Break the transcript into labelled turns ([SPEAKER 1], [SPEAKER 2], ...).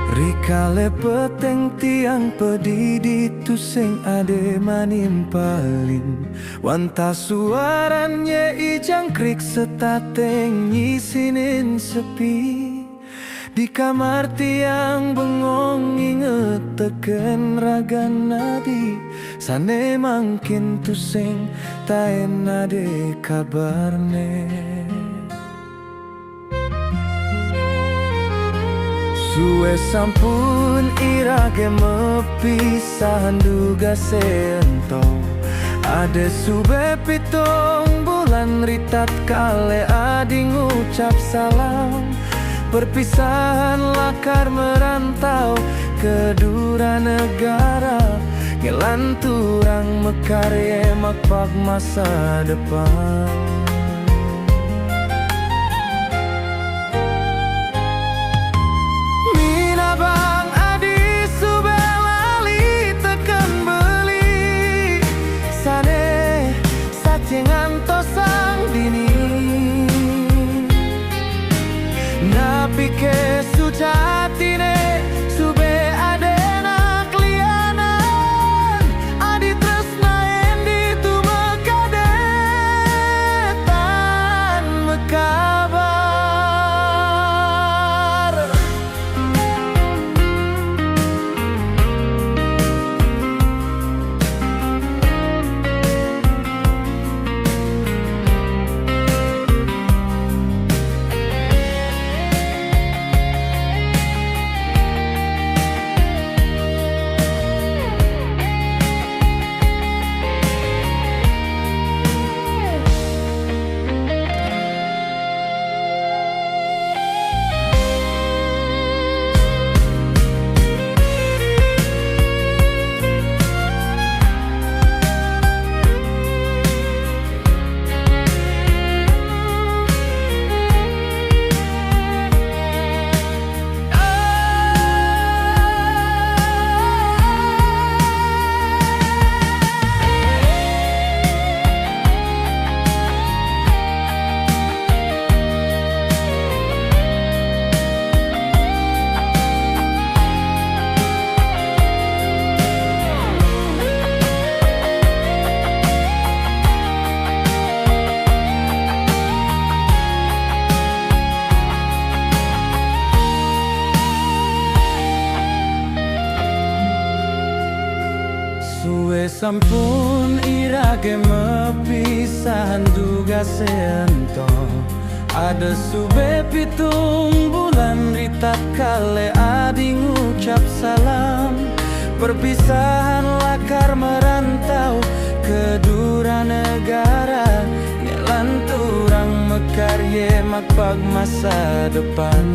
[SPEAKER 1] Rikale peteng tiang pedidi tu sing ade manimpalin wanta suaranya ijangkrik setateng nyisinin sepi. Di kamar tiang bengong inget teken raga nadi sane mangkin tu sing taen ade kabarne. Suwe sampun irage mepisahan duga seento ade sube pitong bulan ritat kale adi ngucap salam. Perpisahan lakar merantau ke dura negara ngelanturang mekarye makpak masa depan. Pike sujatine sube adena klianan adi tresna endi tu mekadetan mekabar. Suwe sampun irage mepisahan duga seento ada sube pitung bulan ritat kale adi ngucap salam. Perpisahan lakar merantau ke dura negara ngelanturang mekarye makpak masa depan.